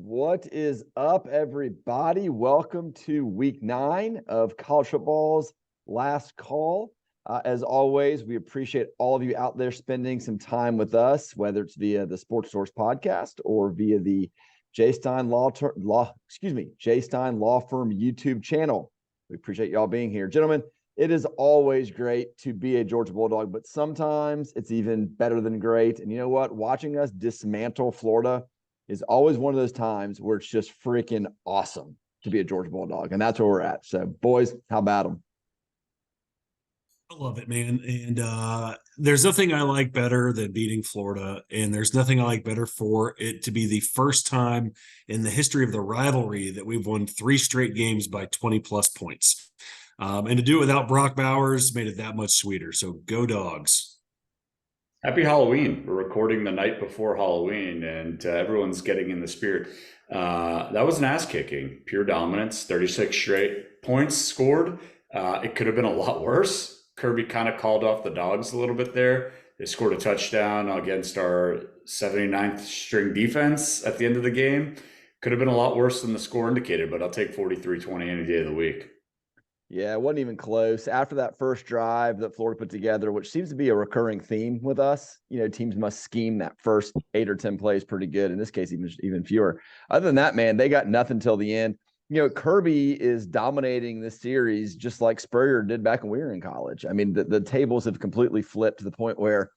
What is up, everybody? Welcome to week 9 of college football's last call. As always, we appreciate all of you out there spending some time with us, whether it's via the Sports Source podcast or via the J. Stein Law Firm YouTube channel. We appreciate y'all being here. Gentlemen, it is always great to be a Georgia Bulldog, but sometimes it's even better than great. And you know what? Watching us dismantle Florida is always one of those times where it's just freaking awesome to be a Georgia Bulldog. And that's where we're at. So, boys, how about them? I love it, man. And there's nothing I like better than beating Florida. And there's nothing I like better for it to be the first time in the history of the rivalry that we've won 3 straight games by 20-plus points. And to do it without Brock Bowers made it that much sweeter. So go Dogs. Happy Halloween. We're recording the night before Halloween, and everyone's getting in the spirit. That was an ass kicking, pure dominance, 36 straight points scored. It could have been a lot worse. Kirby kind of called off the Dogs a little bit there. They scored a touchdown against our 79th string defense at the end of the game. Could have been a lot worse than the score indicated, but I'll take 43-20 any day of the week. Yeah, it wasn't even close. After that first drive that Florida put together, which seems to be a recurring theme with us, teams must scheme that first 8 or 10 plays pretty good. In this case, even fewer. Other than that, man, they got nothing till the end. Kirby is dominating this series just like Spurrier did back when we were in college. I mean, the tables have completely flipped to the point where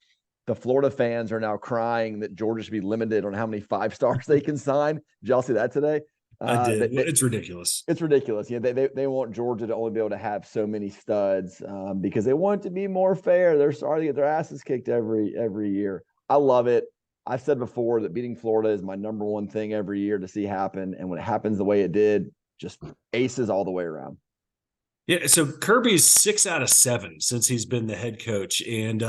the Florida fans are now crying that Georgia should be limited on how many 5-stars they can sign. Did y'all see that today? I did. It's ridiculous. It's ridiculous. They want Georgia to only be able to have so many studs because they want it to be more fair. They're sorry to get their asses kicked every year. I love it. I've said before that beating Florida is my number one thing every year to see happen. And when it happens the way it did, just aces all the way around. Yeah, so Kirby's 6 out of 7 since he's been the head coach. And,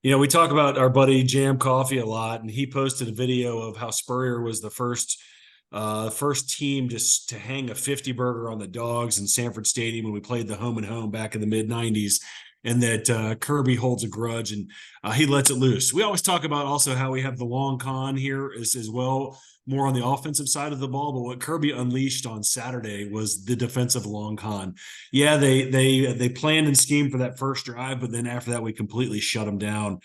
we talk about our buddy Jam Coffee a lot, and he posted a video of how Spurrier was the first team to hang a 50 burger on the Dogs in Sanford Stadium when we played the home and home back in the mid-90s, and that Kirby holds a grudge and he lets it loose. We always talk about also how we have the long con here as well, more on the offensive side of the ball, but what Kirby unleashed on Saturday was the defensive long con. Yeah, they planned and schemed for that first drive, but then after that we completely shut them down.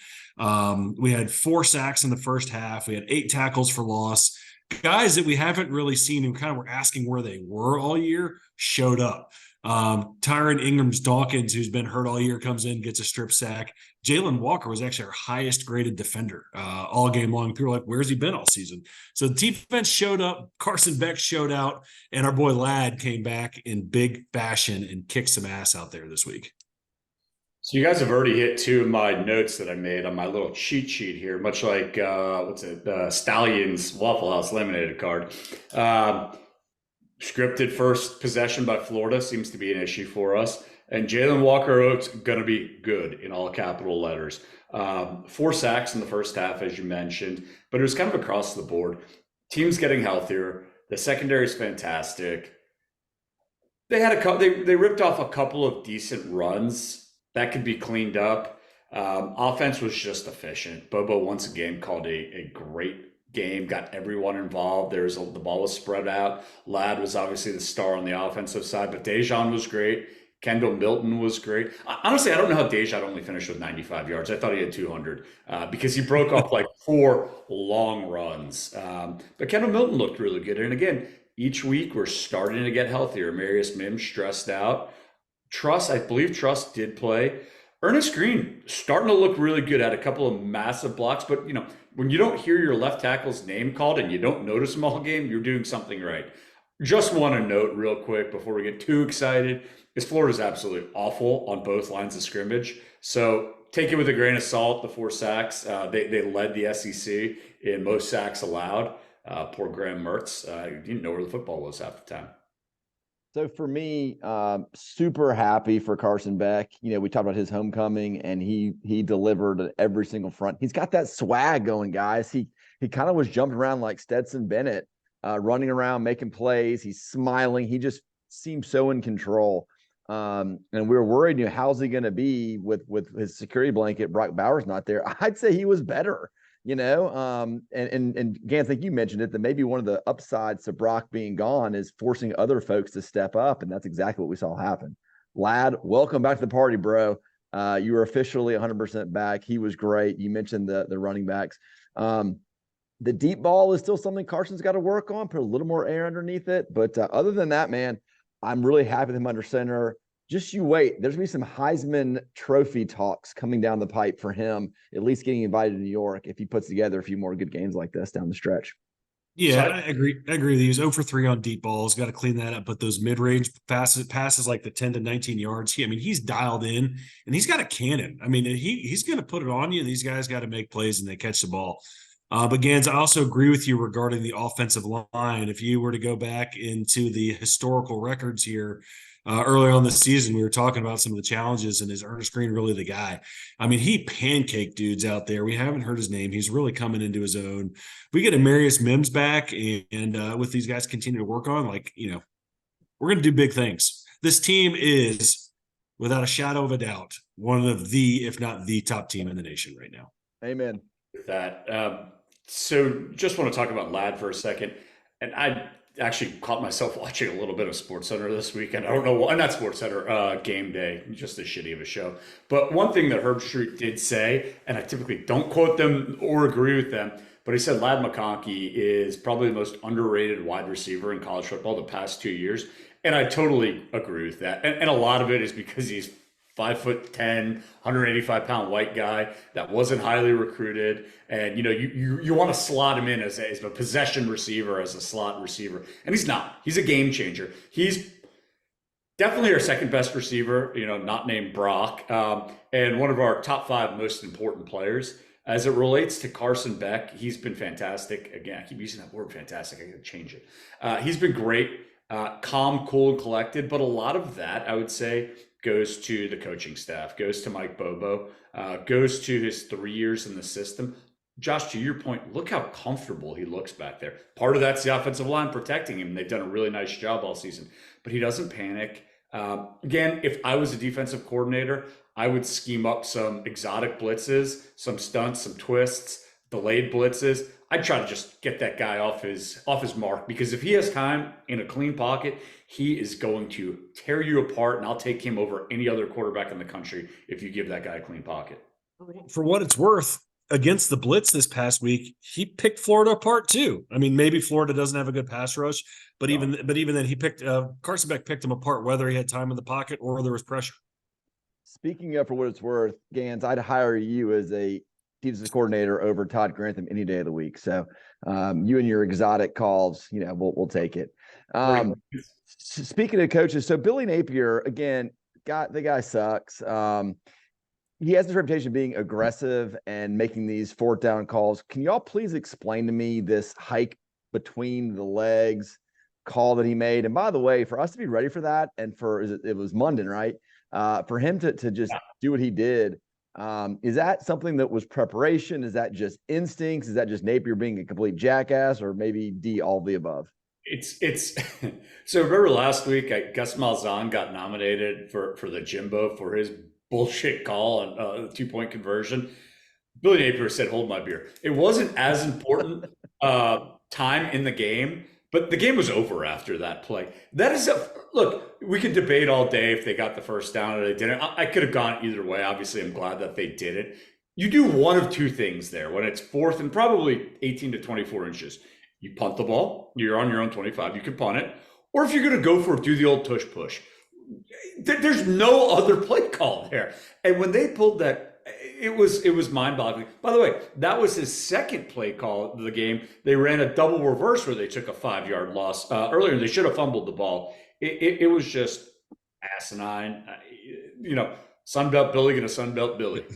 We had 4 sacks in the first half. We had 8 tackles for loss. Guys that we haven't really seen and kind of were asking where they were all year showed up. Tyron Ingram's-Dawkins, who's been hurt all year, comes in, gets a strip sack. Jalen Walker was actually our highest graded defender all game long. People were like, where's he been all season? So the defense showed up, Carson Beck showed out, and our boy Ladd came back in big fashion and kicked some ass out there this week. So you guys have already hit 2 of my notes that I made on my little cheat sheet here, much like, Stallion's Waffle House laminated card. Scripted first possession by Florida seems to be an issue for us. And Jalen Walker-Oates going to be good in all capital letters. 4 sacks in the first half, as you mentioned, but it was kind of across the board. Team's getting healthier. The secondary is fantastic. They had they ripped off a couple of decent runs that could be cleaned up. Offense was just efficient. Bobo once again called a great game, got everyone involved. The ball was spread out. Ladd was obviously the star on the offensive side, but Dejan was great. Kendall Milton was great. Honestly, I don't know how Dejan only finished with 95 yards. I thought he had 200 because he broke off like 4 long runs. But Kendall Milton looked really good. And again, each week we're starting to get healthier. Marius Mims stressed out. I believe Truss did play. Ernest Green starting to look really good, had a couple of massive blocks, but when you don't hear your left tackle's name called and you don't notice him all game, you're doing something right. Just want to note real quick before we get too excited, is Florida's absolutely awful on both lines of scrimmage. So take it with a grain of salt, the 4 sacks. They led the SEC in most sacks allowed. Poor Graham Mertz. Didn't know where the football was half the time. So for me, super happy for Carson Beck. We talked about his homecoming, and he delivered at every single front. He's got that swag going, guys. He kind of was jumping around like Stetson Bennett, running around, making plays. He's smiling. He just seems so in control. And we were worried, how's he going to be with his security blanket? Brock Bowers not there. I'd say he was better. And Gans, I think you mentioned it, that maybe one of the upsides to Brock being gone is forcing other folks to step up. And that's exactly what we saw happen. Lad, welcome back to the party, bro. You were officially 100% back. He was great. You mentioned the running backs. The deep ball is still something Carson's got to work on, put a little more air underneath it. But other than that, man, I'm really happy with him under center. Just you wait. There's going to be some Heisman Trophy talks coming down the pipe for him, at least getting invited to New York if he puts together a few more good games like this down the stretch. Yeah, I agree. I agree with you. He's 0 for 3 on deep balls. Got to clean that up. But those mid-range passes like the 10 to 19 yards, he's dialed in and he's got a cannon. I mean, he's going to put it on you. These guys got to make plays and they catch the ball. But Gans, I also agree with you regarding the offensive line. If you were to go back into the historical records here, earlier on this season, we were talking about some of the challenges, and is Ernest Green really the guy? I mean, he pancaked dudes out there. We haven't heard his name. He's really coming into his own. We get Amarius Mims back, and with these guys continue to work on, we're going to do big things. This team is, without a shadow of a doubt, one of the, if not the top team in the nation right now. Amen. With that. So just want to talk about Ladd for a second. And I actually caught myself watching a little bit of SportsCenter this weekend. I don't know why, not SportsCenter, Game Day, just as shitty of a show. But one thing that Herb Street did say, and I typically don't quote them or agree with them, but he said Ladd McConkey is probably the most underrated wide receiver in college football the past 2 years. And I totally agree with that. And a lot of it is because he's 5'10", 185-pound white guy that wasn't highly recruited, and you want to slot him in as a possession receiver, as a slot receiver, and he's not. He's a game changer. He's definitely our second best receiver, not named Brock, and one of our top 5 most important players. As it relates to Carson Beck, he's been fantastic. Again, I keep using that word fantastic. I got to change it. He's been great, calm, cool, and collected, but a lot of that, I would say, goes to the coaching staff, goes to Mike Bobo, goes to his 3 years in the system. Josh, to your point, look how comfortable he looks back there. Part of that's the offensive line protecting him. They've done a really nice job all season, but he doesn't panic. Again, if I was a defensive coordinator, I would scheme up some exotic blitzes, some stunts, some twists, delayed blitzes. I'd try to just get that guy off his mark, because if he has time in a clean pocket, he is going to tear you apart, and I'll take him over any other quarterback in the country if you give that guy a clean pocket. For what it's worth, against the blitz this past week, he picked Florida apart too. I mean, maybe Florida doesn't have a good pass rush, but even then, he picked Carson Beck picked him apart, whether he had time in the pocket or there was pressure. Speaking of, for what it's worth, Gans, I'd hire you as a defensive coordinator over Todd Grantham any day of the week. So you and your exotic calls, we'll take it. Speaking of coaches, so Billy Napier, again, the guy sucks. He has this reputation of being aggressive and making these 4th down calls. Can y'all please explain to me this hike between the legs call that he made? And by the way, for us to be ready for that, and it was Munden, right? For him to just do what he did, is that something that was preparation? Is that just instincts? Is that just Napier being a complete jackass, or maybe D, all of the above? It's so remember last week, Gus Malzahn got nominated for the Jimbo for his bullshit call on 2-point conversion. Billy Napier said, "Hold my beer." It wasn't as important time in the game, but the game was over after that play. That is look, we could debate all day if they got the first down or they didn't. I could have gone either way. Obviously, I'm glad that they did it. You do one of two things there when it's 4th and probably 18 to 24 inches. You punt the ball. You're on your own 25. You can punt it. Or if you're going to go for it, do the old tush push. There's no other play call there. And when they pulled that, it was mind-boggling. By the way, that was his second play call of the game. They ran a double reverse where they took a 5-yard loss earlier. They should have fumbled the ball. It was just asinine. Sunbelt Billy gonna Sunbelt Billy.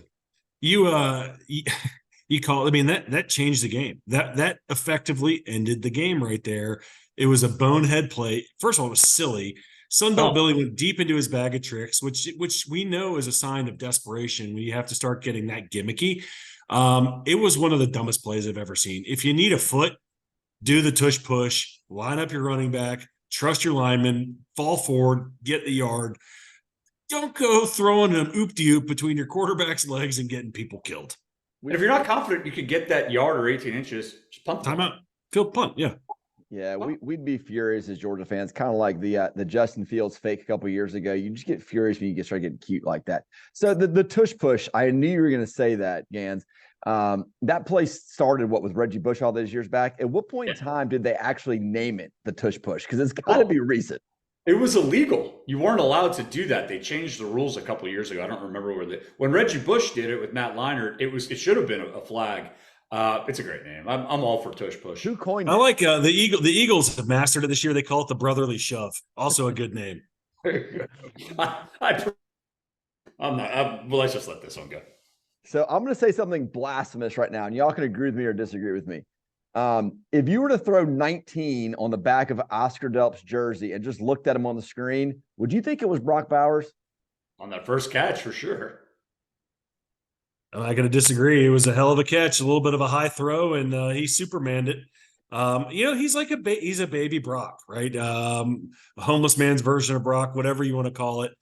You call it, I mean, that changed the game. That effectively ended the game right there. It was a bonehead play. First of all, it was silly. Sunbelt Billy went deep into his bag of tricks, which we know is a sign of desperation when you have to start getting that gimmicky. It was one of the dumbest plays I've ever seen. If you need a foot, do the tush push, line up your running back, trust your lineman, fall forward, get the yard. Don't go throwing an oop-de-oop between your quarterback's legs and getting people killed. And if you're not confident you could get that yard or 18 inches, just punt the Timeout. Field punt. Yeah. Yeah, we'd be furious as Georgia fans, kind of like the Justin Fields fake a couple years ago. You just get furious when you start getting cute like that. So the tush push, I knew you were going to say that, Gans. That play started with Reggie Bush all those years back. At what point in time did they actually name it the tush push? Because it's got to be recent. It was illegal. You weren't allowed to do that. They changed the rules a couple of years ago. I don't remember when Reggie Bush did it with Matt Leinart. It should have been a flag. It's a great name. I'm all for tush push. Who coined it? I like the Eagles have mastered it this year. They call it the brotherly shove. Also a good name. I'm not. Well, let's just let this one go. So I'm going to say something blasphemous right now, and y'all can agree with me or disagree with me. If you were to throw 19 on the back of Oscar Delp's jersey and just looked at him on the screen, would you think it was Brock Bowers? On that first catch, for sure. I'm not going to disagree. It was a hell of a catch, a little bit of a high throw, and he supermaned it. He's like he's a baby Brock, right? A homeless man's version of Brock, whatever you want to call it.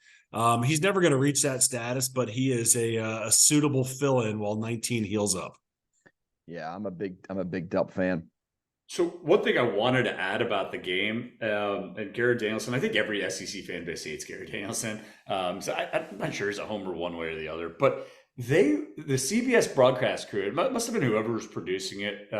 He's never going to reach that status, but he is a suitable fill-in while 19 heals up. Yeah, I'm a big Delp fan. So one thing I wanted to add about the game, and Garrett Danielson, I think every SEC fan base hates Garrett Danielson. So I'm not sure he's a homer one way or the other, but the CBS broadcast crew, it must have been whoever was producing it.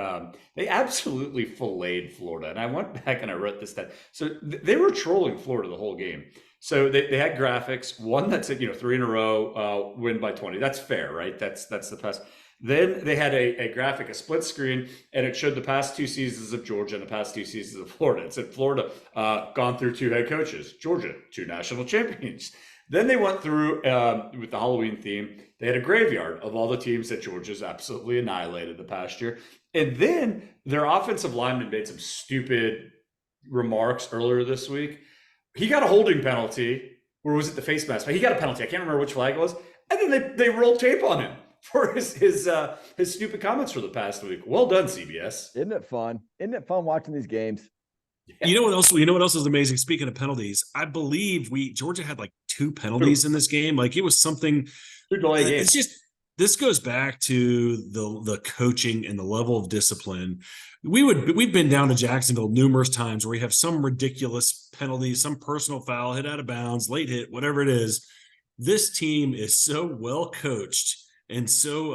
They absolutely filleted Florida. And I went back and I wrote this down. So they were trolling Florida the whole game. So they had graphics, one that said, 3 in a row, win by 20. That's fair, right? That's the past. Then they had a graphic, a split screen, and it showed the past 2 seasons of Georgia and the past 2 seasons of Florida. It said Florida gone through 2 head coaches, Georgia 2 national champions. Then they went through with the Halloween theme. They had a graveyard of all the teams that Georgia's absolutely annihilated the past year. And then their offensive lineman made some stupid remarks earlier this week. He got a holding penalty, or was it the face mask? He got a penalty. I can't remember which flag it was. And then they rolled tape on him for his stupid comments for the past week. Well done, CBS. Isn't it fun? Isn't it fun watching these games? Yeah. You know what else is amazing? Speaking of penalties, I believe Georgia had like 2 penalties in this game. Like it was something. It's just, this goes back to the coaching and the level of discipline. We've been down to Jacksonville numerous times where we have some ridiculous penalty, some personal foul, hit out of bounds, late hit, whatever it is. This team is so well coached and so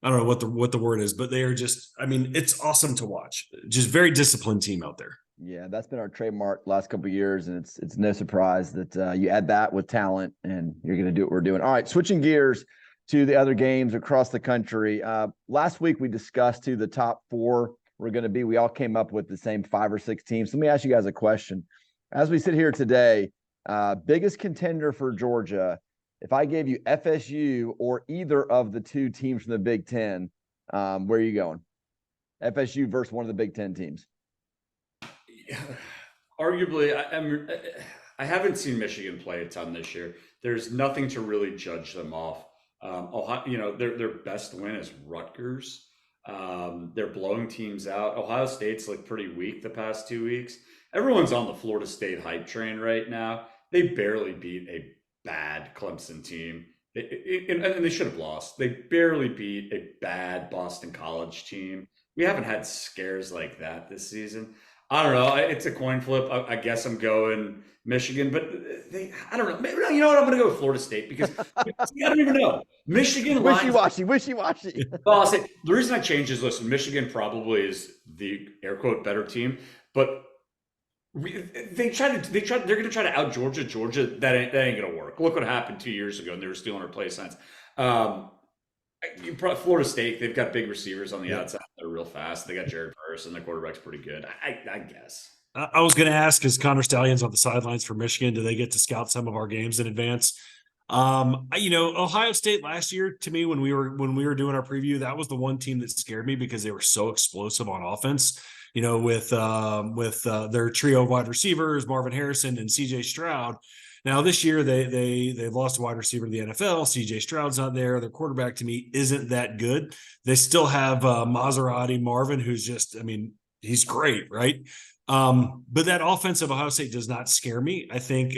I don't know what the word is, but they are just, it's awesome to watch. Just very disciplined team out there. Yeah, that's been our trademark last couple of years, and it's no surprise that you add that with talent, and you're going to do what we're doing. All right, switching gears to the other games across the country. Last week we discussed who the top 4 were going to be. We all came up with the same 5 or 6 teams. Let me ask you guys a question. As we sit here today, biggest contender for Georgia, if I gave you FSU or either of the 2 teams from the Big Ten, where are you going? FSU versus one of the Big Ten teams. Arguably, I haven't seen Michigan play a ton this year. There's nothing to really judge them off. Ohio, their best win is Rutgers. They're blowing teams out. Ohio State's looked pretty weak the past 2 weeks. Everyone's on the Florida State hype train right now. They barely beat a bad Clemson team. And they should have lost. They barely beat a bad Boston College team. We haven't had scares like that this season. I don't know. It's a coin flip. I guess I'm going Michigan, but I don't know. Maybe, you know what? I'm going to go with Florida State because I don't even know. Michigan wishy-washy. Well, I'll say the reason I changed is, listen, Michigan probably is the air quote better team, but they're going to try to out Georgia. That ain't going to work. Look what happened 2 years ago, and they were stealing our play signs. Florida State, they've got big receivers on the outside. They're real fast. They got Jared Verse, and their quarterback's pretty good. I guess. I was going to ask, is Connor Stallions on the sidelines for Michigan? Do they get to scout some of our games in advance? Ohio State last year, to me, when we were doing our preview, that was the one team that scared me because they were so explosive on offense. With their trio of wide receivers, Marvin Harrison and C.J. Stroud. Now this year they've lost a wide receiver to the NFL. C.J. Stroud's not there. Their quarterback to me isn't that good. They still have Maserati Marvin, who's just, he's great, right? But that offense of Ohio State does not scare me. I think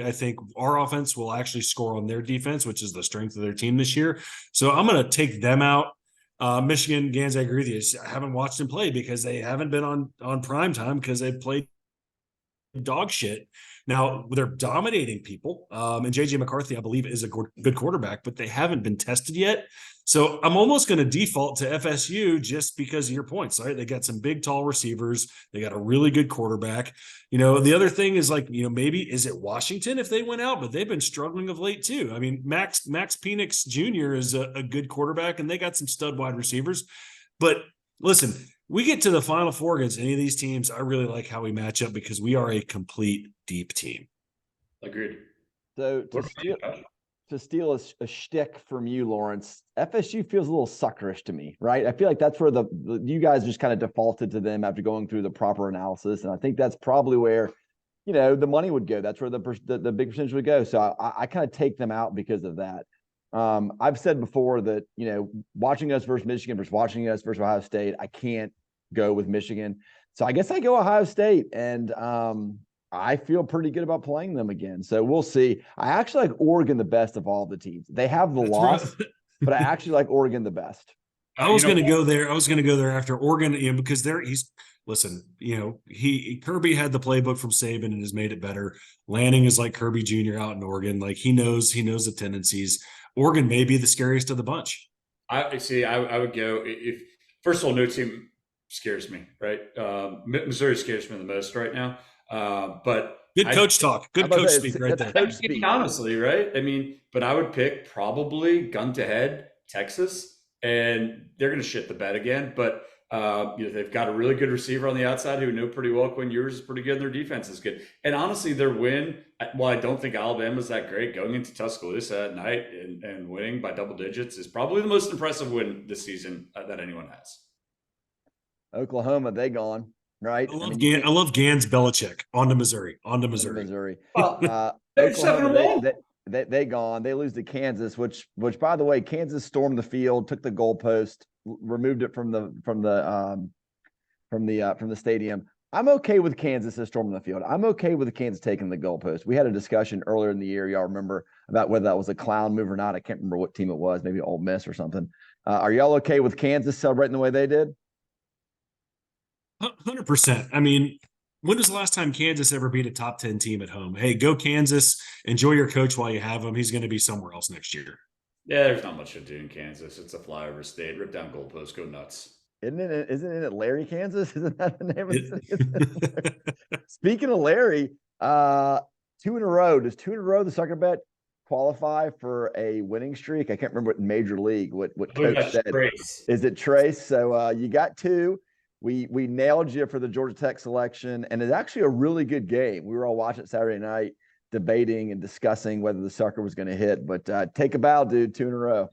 our offense will actually score on their defense, which is the strength of their team this year. So I'm going to take them out. Michigan, Gans, I agree with you. I haven't watched them play because they haven't been on prime time because they've played dog shit. Now they're dominating people. And JJ McCarthy, I believe, is a good quarterback, but they haven't been tested yet. So I'm almost going to default to FSU just because of your points, right? They got some big, tall receivers. They got a really good quarterback. The other thing is maybe is it Washington if they went out, but they've been struggling of late too. I mean, Max Penix Jr. is a good quarterback and they got some stud wide receivers. But listen, we get to the Final Four against any of these teams. I really like how we match up because we are a complete deep team. Agreed. So to steal a shtick from you, Lawrence, FSU feels a little suckerish to me, right? I feel like that's where you guys just kind of defaulted to them after going through the proper analysis. And I think that's probably where, the money would go. That's where the big percentage would go. So I kind of take them out because of that. I've said before that, watching us versus Michigan versus watching us versus Ohio State, I can't go with Michigan. So I guess I go Ohio State, and I feel pretty good about playing them again. So we'll see. I actually like Oregon the best of all the teams. They have the loss, but I actually like Oregon the best. I was going to go there. I was going to go there after Oregon, because Kirby had the playbook from Saban and has made it better. Lanning is like Kirby Jr. out in Oregon. Like he knows the tendencies. Oregon may be the scariest of the bunch. I would go if first of all, no team scares me, right? Missouri scares me the most right now. But good coach talk. Good coach speak right there. Honestly, right? I mean, but I would pick probably gun to head Texas, and they're going to shit the bed again. But they've got a really good receiver on the outside who know pretty well Quinn Ewers is pretty good, and their defense is good. And honestly, their win, while I don't think Alabama's that great, going into Tuscaloosa at night and winning by double digits is probably the most impressive win this season that anyone has. Oklahoma, they gone. Right. I love Gans Belichick on to Missouri. Oklahoma, they gone. They lose to Kansas, which by the way, Kansas stormed the field, took the goalpost, removed it from the stadium. I'm okay with Kansas storming the field. I'm okay with Kansas taking the goalpost. We had a discussion earlier in the year, y'all remember, about whether that was a clown move or not. I can't remember what team it was, maybe Ole Miss or something. Are y'all okay with Kansas celebrating the way they did? 100%. I mean, when was the last time Kansas ever beat a top 10 team at home? Hey, go Kansas. Enjoy your coach while you have him. He's going to be somewhere else next year. Yeah, there's not much to do in Kansas. It's a flyover state. Rip down goalposts. Go nuts. Isn't it Larry, Kansas? Isn't that the name of it? Speaking of Larry, 2 in a row. Does 2 in a row the sucker bet qualify for a winning streak? I can't remember what Major League, what coach said. Trace. Is it Trace? So you got 2. We nailed you for the Georgia Tech selection, and it's actually a really good game. We were all watching it Saturday night, debating and discussing whether the sucker was going to hit. But take a bow, dude, 2 in a row.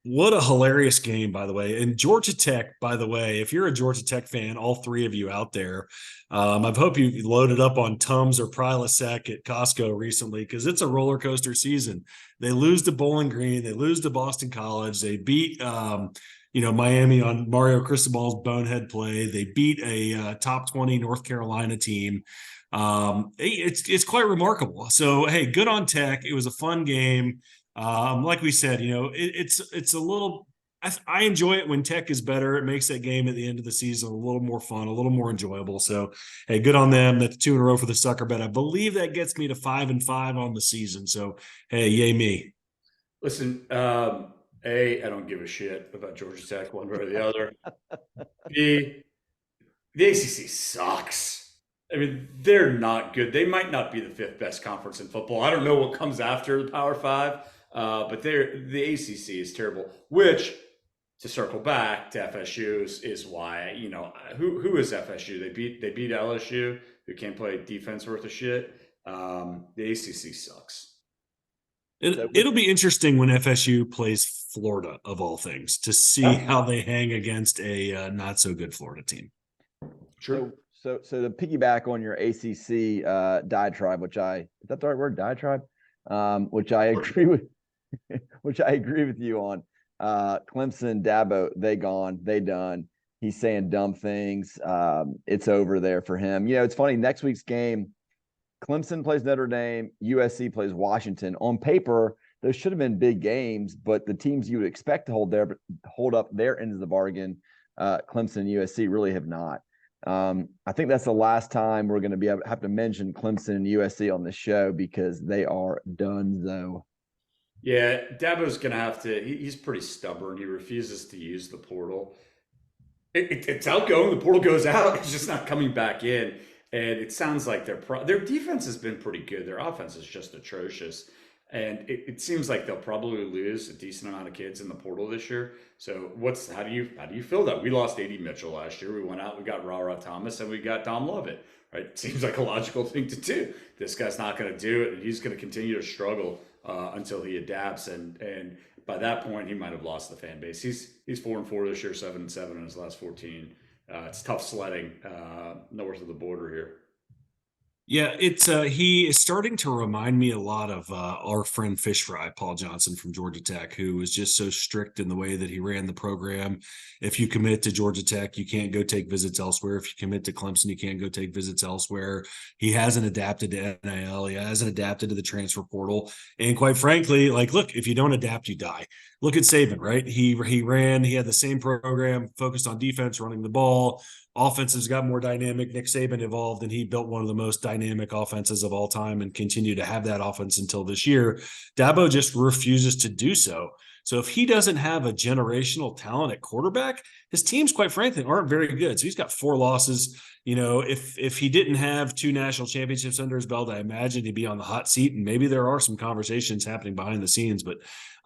What a hilarious game, by the way. And Georgia Tech, by the way, if you're a Georgia Tech fan, all 3 of you out there, I hope you loaded up on Tums or Prilosec at Costco recently because it's a roller coaster season. They lose to Bowling Green. They lose to Boston College. They beat Miami on Mario Cristobal's bonehead play. They beat a top 20 North Carolina team. It's quite remarkable. So, hey, good on Tech. It was a fun game. Like we said, it's a little, I enjoy it when Tech is better. It makes that game at the end of the season a little more fun, a little more enjoyable. So, hey, good on them. That's 2 in a row for the sucker bet. I believe that gets me to 5-5 on the season. So, hey, yay me. Listen, A, I don't give a shit about Georgia Tech one way or the other. B, the ACC sucks. I mean, they're not good. They might not be the 5th best conference in football. I don't know what comes after the Power 5, but the ACC is terrible. Which, to circle back to FSU, is why who is FSU? They beat LSU, who can't play defense worth a shit. The ACC sucks. It'll be interesting when FSU plays Florida, of all things, to see how they hang against a not so good Florida team. Sure. So to piggyback on your ACC diatribe, is that the right word, diatribe? Which I agree with, you on. Clemson, Dabo, they gone, they done. He's saying dumb things. It's over there for him. It's funny. Next week's game, Clemson plays Notre Dame, USC plays Washington. On paper, those should have been big games, but the teams you would expect to hold up their end of the bargain, Clemson and USC, really have not. I think that's the last time we're going to have to mention Clemson and USC on this show because they are done though. Yeah, Dabo's going to have to. He's pretty stubborn. He refuses to use the portal. It's outgoing. The portal goes out. It's just not coming back in. And it sounds like their defense has been pretty good. Their offense is just atrocious. And it seems like they'll probably lose a decent amount of kids in the portal this year. So how do you feel that? We lost A.D. Mitchell last year. We went out, we got Ra Thomas, and we got Dom Lovett. Right? Seems like a logical thing to do. This guy's not going to do it, and he's going to continue to struggle until he adapts. And by that point, he might have lost the fan base. He's 4-4 this year, 7-7 in his last 14. It's tough sledding north of the border here. Yeah, it's he is starting to remind me a lot of our friend Fish Fry, Paul Johnson from Georgia Tech, who was just so strict in the way that he ran the program. If you commit to Georgia Tech, you can't go take visits elsewhere. If you commit to Clemson, you can't go take visits elsewhere. He hasn't adapted to NIL. He hasn't adapted to the transfer portal. And quite frankly, like, look, if you don't adapt, you die. Look at Saban, right? He had the same program, focused on defense, running the ball. Offenses got more dynamic. Nick Saban evolved, and he built one of the most dynamic offenses of all time and continued to have that offense until this year. Dabo just refuses to do so. So if he doesn't have a generational talent at quarterback, his teams, quite frankly, aren't very good. So he's got 4 losses. You know, if he didn't have 2 national championships under his belt, I imagine he'd be on the hot seat. And maybe there are some conversations happening behind the scenes. But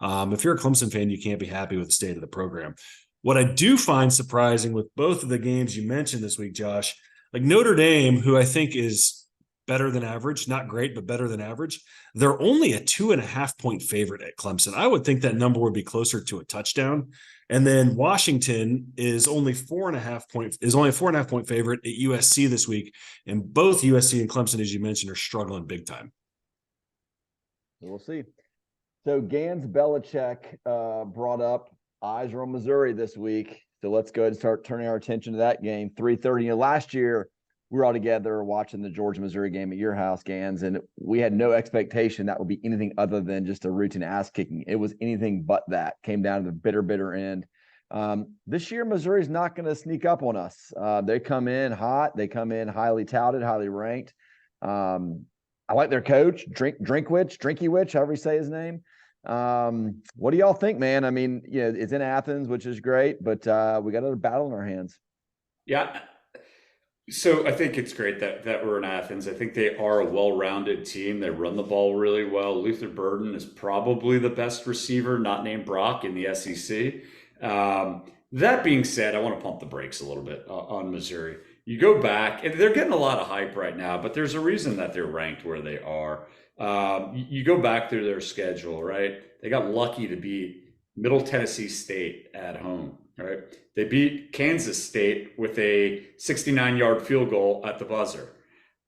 if you're a Clemson fan, you can't be happy with the state of the program. What I do find surprising with both of the games you mentioned this week, Josh, like Notre Dame, who I think is better than average, not great, but better than average, they're only a 2.5-point favorite at Clemson. I would think that number would be closer to a touchdown. And then Washington is only a 4.5-point favorite at USC this week. And both USC and Clemson, as you mentioned, are struggling big time. We'll see. So Gans Belichick brought up eyes are on Missouri this week. So let's go ahead and start turning our attention to that game. 3:30. You know, last year we were all together watching the Georgia-Missouri game at your house, Gans, and we had no expectation that would be anything other than just a routine ass kicking. It was anything but that. Came down to the bitter end. This year, Missouri's not going to sneak up on us. They come in hot. They come in highly touted, highly ranked. I like their coach, Drinkiewicz, however you say his name. What do y'all think, man? I mean, you know, it's in Athens, which is great, but we got another battle in our hands. Yeah. So I think it's great that we're in Athens. I think they are a well-rounded team. They run the ball really well. Luther Burden is probably the best receiver, not named Brock, in the SEC. That being said, I want to pump the brakes a little bit on Missouri. You go back, and they're getting a lot of hype right now, but there's a reason that they're ranked where they are. You go back through their schedule, right? They got lucky to beat Middle Tennessee State at home, right? They beat Kansas State with a 69-yard field goal at the buzzer.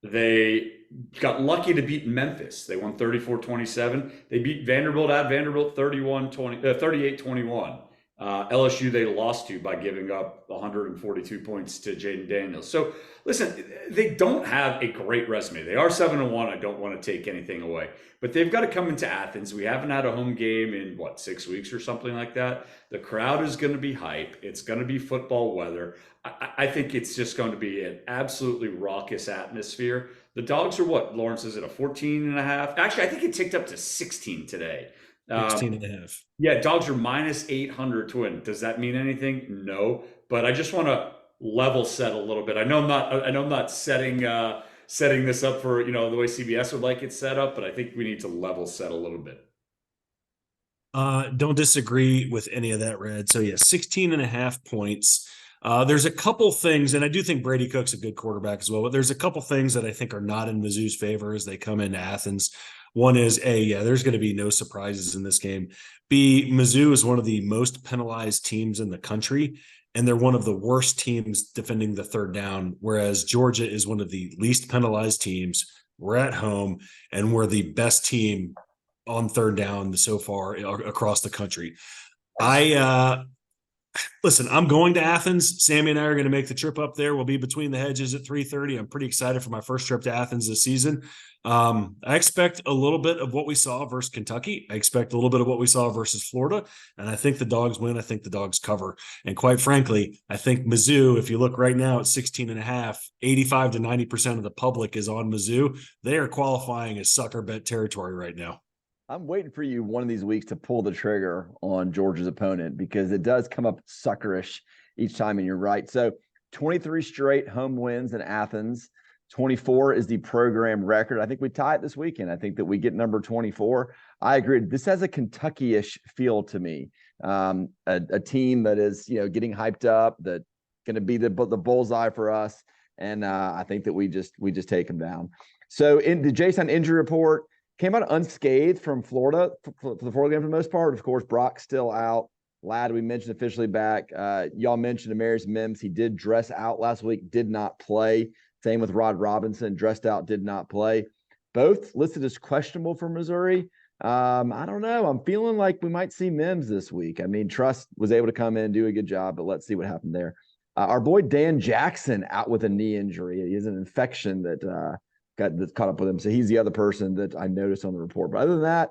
They got lucky to beat Memphis. They won 34-27. They beat Vanderbilt at Vanderbilt 38-21. LSU they lost to by giving up 142 points to Jaden Daniels. So listen, they don't have a great resume. They are 7-1. I don't want to take anything away, but they've got to come into Athens. We haven't had a home game in 6 weeks or something like that. The crowd is going to be hype. It's going to be football weather. I think it's just going to be an absolutely raucous atmosphere. The Dogs are what, Lawrence, is it a 14.5? Actually, I think it ticked up to 16 today. 16.5. Yeah, Dogs are minus 800 to win. Does that mean anything? No, but I just want to level set a little bit. I know I'm not setting this up for, the way CBS would like it set up, but I think we need to level set a little bit. Don't disagree with any of that, Red. So yeah, 16.5 points. There's a couple things, and I do think Brady Cook's a good quarterback as well, but there's a couple things that I think are not in Mizzou's favor as they come into Athens. One is, there's going to be no surprises in this game. B, Mizzou is one of the most penalized teams in the country, and they're one of the worst teams defending the third down, whereas Georgia is one of the least penalized teams. We're at home, and we're the best team on third down so far across the country. Listen, I'm going to Athens. Sammy and I are going to make the trip up there. We'll be between the hedges at 3:30. I'm pretty excited for my first trip to Athens this season. I expect a little bit of what we saw versus Kentucky. I expect a little bit of what we saw versus Florida. And I think the Dogs win. I think the Dogs cover. And quite frankly, I think Mizzou, if you look right now at 16.5, 85 to 90% of the public is on Mizzou. They are qualifying as sucker bet territory right now. I'm waiting for you one of these weeks to pull the trigger on Georgia's opponent because it does come up suckerish each time, and you're right. So 23 straight home wins in Athens. 24 is the program record. I think we tie it this weekend. I think that we get number 24. I agree. This has a Kentucky-ish feel to me. A team that is, getting hyped up, that going to be the bullseye for us. And I think that we just take them down. So in the Jason injury report, came out unscathed from Florida for the Florida game for the most part. Of course, Brock's still out. Ladd, we mentioned officially back. Y'all mentioned Amarius Mims. He did dress out last week, did not play. Same with Rod Robinson, dressed out, did not play. Both listed as questionable for Missouri. I don't know. I'm feeling like we might see Mims this week. I mean, Trust was able to come in and do a good job, but let's see what happened there. Our boy Dan Jackson out with a knee injury. He has an infection that that's caught up with him. So he's the other person that I noticed on the report. But other than that,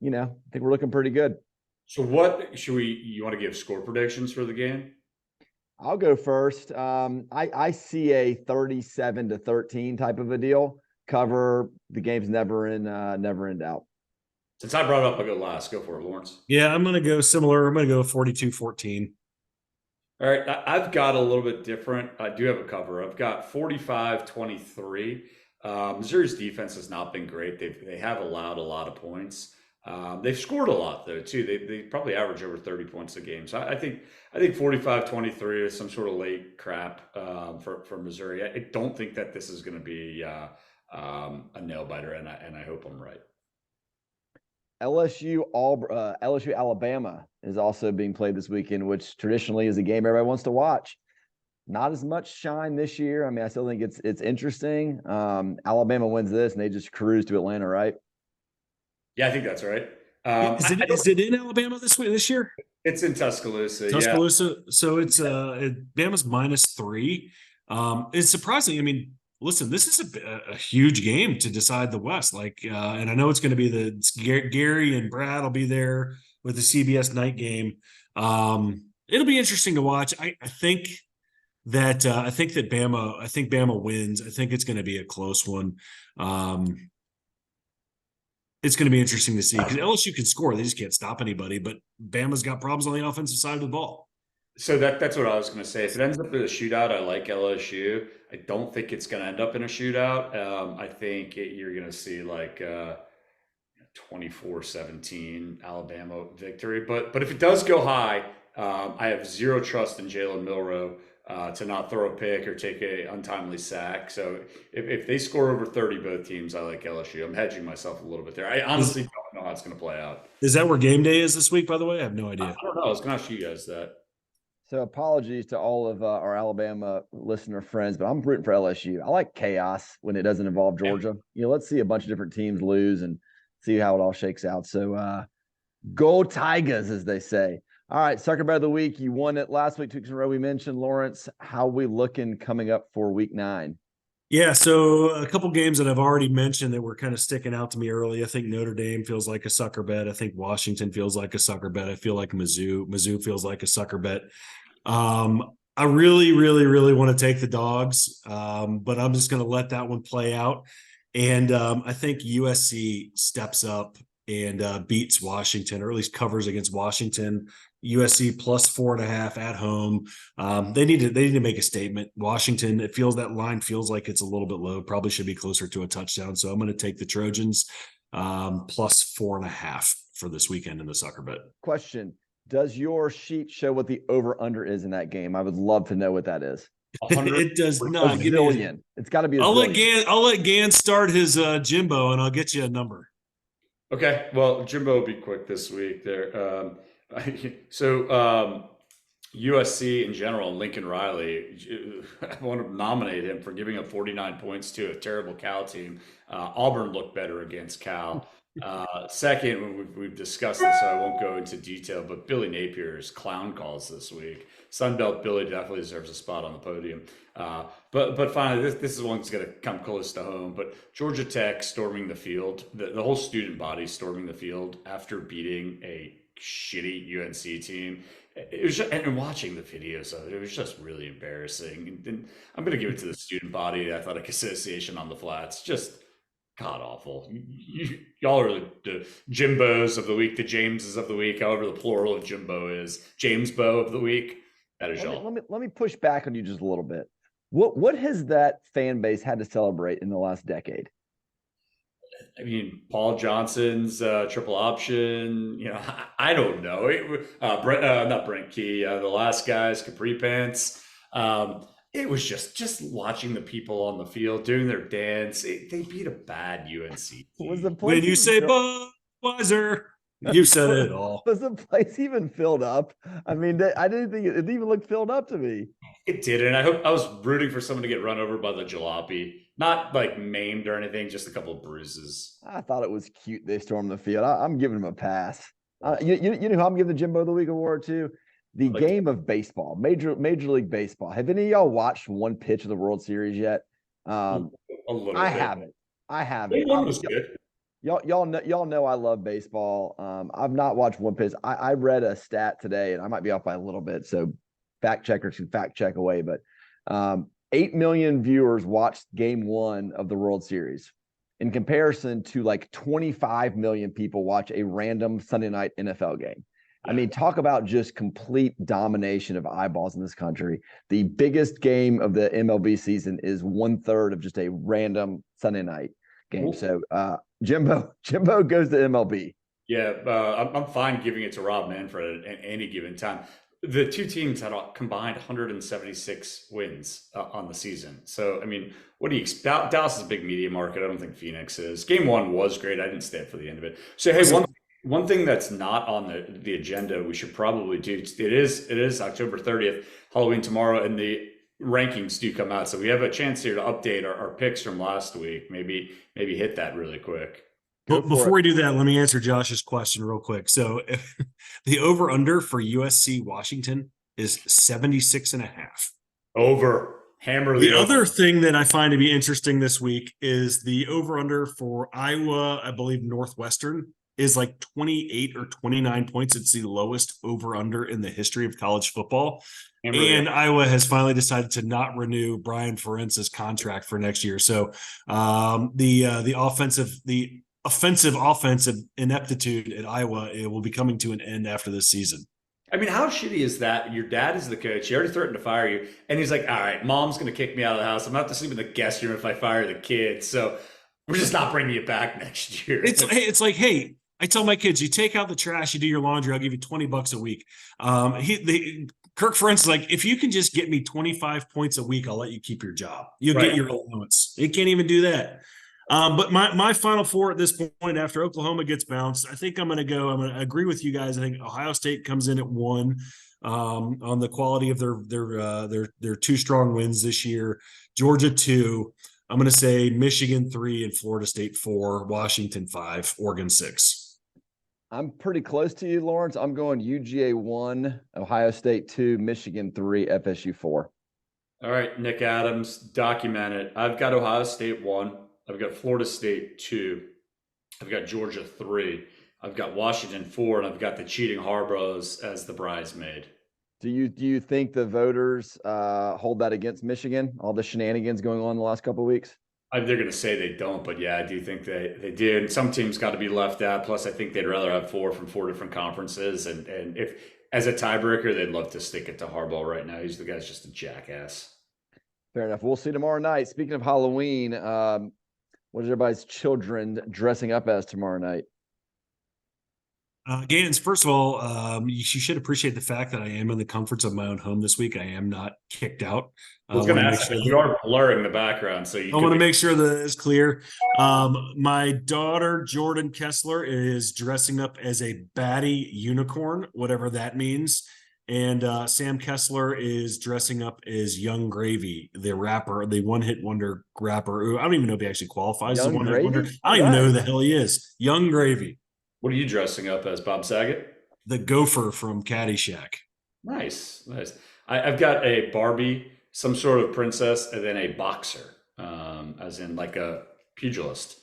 I think we're looking pretty good. So what you want to give score predictions for the game? I'll go first. I see a 37-13 type of a deal. Cover, the game's never in doubt. Since I brought it up, I'll go last. Go for it, Laurence. Yeah, I'm going to go similar. I'm going to go 42-14. All right. I've got a little bit different. I do have a cover. I've got 45-23. Missouri's defense has not been great. They have allowed a lot of points. They've scored a lot though too. They probably average over 30 points a game. So I think 45-23 is some sort of late crap for Missouri. I don't think that this is going to be a nail biter, and I hope I'm right. LSU Alabama is also being played this weekend, which traditionally is a game everybody wants to watch. Not as much shine this year. I mean, I still think it's interesting. Alabama wins this, and they just cruise to Atlanta, right? Yeah, I think that's right. Is it in Alabama this year? It's in Tuscaloosa. Tuscaloosa. Yeah. So it's Bama's -3. It's surprising. I mean, listen, this is a huge game to decide the West. And I know it's going to be Gary and Brad will be there with the CBS night game. It'll be interesting to watch. I think that Bama wins. I think it's going to be a close one. It's going to be interesting to see because LSU can score. They just can't stop anybody, but Bama's got problems on the offensive side of the ball. So that's what I was going to say. If it ends up in a shootout, I like LSU. I don't think it's going to end up in a shootout. I think you're going to see like 24-17 Alabama victory. But if it does go high, I have zero trust in Jalen Milroe to not throw a pick or take a untimely sack. So if they score over 30, both teams, I like LSU. I'm hedging myself a little bit there. I honestly don't know how it's going to play out. Is that where game day is this week, by the way? I have no idea. I don't know. I was going to ask you guys that. So apologies to all of our Alabama listener friends, but I'm rooting for LSU. I like chaos when it doesn't involve Georgia. Let's see a bunch of different teams lose and see how it all shakes out. So go Tigers, as they say. All right, Sucker Bet of the Week. You won it last week, 2 weeks in a row. We mentioned, Laurence, how we looking coming up for week 9? Yeah, so a couple games that I've already mentioned that were kind of sticking out to me early. I think Notre Dame feels like a sucker bet. I think Washington feels like a sucker bet. I feel like Mizzou feels like a sucker bet. I really, really, really want to take the Dogs, but I'm just going to let that one play out. And I think USC steps up and beats Washington, or at least covers against Washington. USC +4.5 at home. They need to make a statement. Washington, that line feels like it's a little bit low. Probably should be closer to a touchdown. So I'm going to take the Trojans +4.5 for this weekend in the sucker bet. Question: does your sheet show what the over/under is in that game? I would love to know what that is. It does not. A zillion. It's got to be a zillion. I'll let Gan start his Jimbo, and I'll get you a number. Okay. Well, Jimbo will be quick this week there. So USC in general, Lincoln Riley, I want to nominate him for giving up 49 points to a terrible Cal team. Auburn looked better against Cal. Second, we've discussed this, so I won't go into detail, but Billy Napier's clown calls this week. Sunbelt Billy definitely deserves a spot on the podium. But finally, this is one that's going to come close to home. But Georgia Tech storming the field, the whole student body storming the field after beating a shitty UNC team. It was just, and watching the videos of it, it was just really embarrassing. And I'm going to give it to the student body athletic association on the flats. Just god awful. Y'all are the Jimbos of the week, the Jameses of the week, however the plural of Jimbo is. Jamesbo of the week. That is y'all. Let me push back on you just a little bit. What has that fan base had to celebrate in the last decade? I mean, Paul Johnson's triple option. I don't know. Not Brent Key. The last guys, Capri Pants. It was just watching the people on the field doing their dance. They beat a bad UNC team. When you say Budweiser, you said it all. Was the place even filled up? I mean, I didn't think it even looked filled up to me. It didn't. I was rooting for someone to get run over by the jalopy. Not like maimed or anything, just a couple of bruises. I thought it was cute they stormed the field. I'm giving them a pass. You know who I'm giving the Jimbo of the Week award to? The game of baseball, Major League Baseball. Have any of y'all watched one pitch of the World Series yet? A little bit. I haven't. One was good. Y'all know I love baseball. I've not watched one pitch. I read a stat today, and I might be off by a little bit, so fact checkers can fact check away. But 8 million viewers watched Game 1 of the World Series, in comparison to like 25 million people watch a random Sunday night NFL game. I mean, talk about just complete domination of eyeballs in this country. The biggest game of the MLB season is 1/3 of just a random Sunday night game. So Jimbo goes to MLB. Yeah, I'm fine giving it to Rob Manfred at any given time. The two teams had a combined 176 wins on the season. So, I mean, what do you expect? Dallas is a big media market. I don't think Phoenix is. Game 1 was great. I didn't stay up for the end of it. So, hey, one thing that's not on the agenda we should probably do, it is October 30th, Halloween tomorrow, and the rankings do come out. So we have a chance here to update our picks from last week. Maybe hit that really quick. But before we do that, let me answer Josh's question real quick. So the over-under for USC Washington is 76.5. Over. Hammer the other thing that I find to be interesting this week is the over-under for Iowa, I believe Northwestern, is like 28 or 29 points. It's the lowest over-under in the history of college football. And Iowa has finally decided to not renew Brian Ferentz's contract for next year. So the offensive ineptitude at Iowa, it will be coming to an end after this season. I mean, how shitty is that? Your dad is the coach. He already threatened to fire you. And he's like, all right, mom's going to kick me out of the house. I'm going to have to sleep in the guest room if I fire the kids. So we're just not bringing you back next year. It's like, hey, I tell my kids, you take out the trash, you do your laundry, I'll give you $20 a week. Kirk Ferentz is like, if you can just get me 25 points a week, I'll let you keep your job. You'll get your allowance. They can't even do that. But my final four at this point, after Oklahoma gets bounced, I think I'm going to agree with you guys. I think Ohio State comes in at 1 on the quality of their 2 strong wins this year. Georgia 2. I'm going to say Michigan 3 and Florida State 4, Washington 5, Oregon 6. I'm pretty close to you, Lawrence. I'm going UGA 1, Ohio State 2, Michigan 3, FSU 4. All right, Nick Adams, document it. I've got Ohio State 1. I've got Florida State 2. I've got Georgia 3. I've got Washington 4, and I've got the cheating Harbaughs as the bridesmaid. Do you think the voters hold that against Michigan? All the shenanigans going on in the last couple of weeks? They're going to say they don't, but yeah, I do think they did. Some teams got to be left out. Plus, I think they'd rather have 4 from 4 different conferences. And if as a tiebreaker, they'd love to stick it to Harbaugh right now. The guy's just a jackass. Fair enough. We'll see tomorrow night. Speaking of Halloween, what is everybody's children dressing up as tomorrow night? Gans, first of all, you should appreciate the fact that I am in the comforts of my own home this week. I am not kicked out. I was going to ask you are blurring the background, so I want to make sure that it's clear. My daughter, Jordan Kessler, is dressing up as a batty unicorn, whatever that means. And Sam Kessler is dressing up as Young Gravy, the rapper, the one-hit wonder rapper. I don't even know if he actually qualifies as a one-hit wonder. I don't even know who the hell he is. Young Gravy. What are you dressing up as, Bob Saget? The gopher from Caddyshack. Nice. I've got a Barbie, some sort of princess, and then a boxer, as in like a pugilist,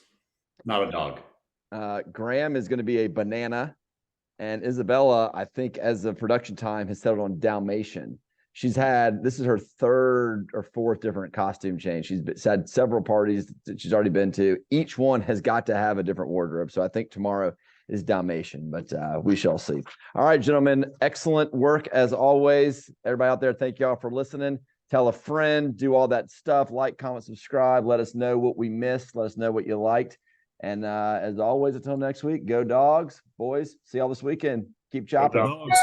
not a dog. Graham is going to be a banana. And Isabella, I think, as of production time, has settled on Dalmatian. This is her third or fourth different costume change. She's had several parties that she's already been to. Each one has got to have a different wardrobe. So I think tomorrow is Dalmatian, but we shall see. All right, gentlemen, excellent work as always. Everybody out there, thank y'all for listening. Tell a friend, do all that stuff, like, comment, subscribe. Let us know what we missed. Let us know what you liked. And as always, until next week, go Dogs. Boys, see y'all this weekend. Keep chopping. Dogs.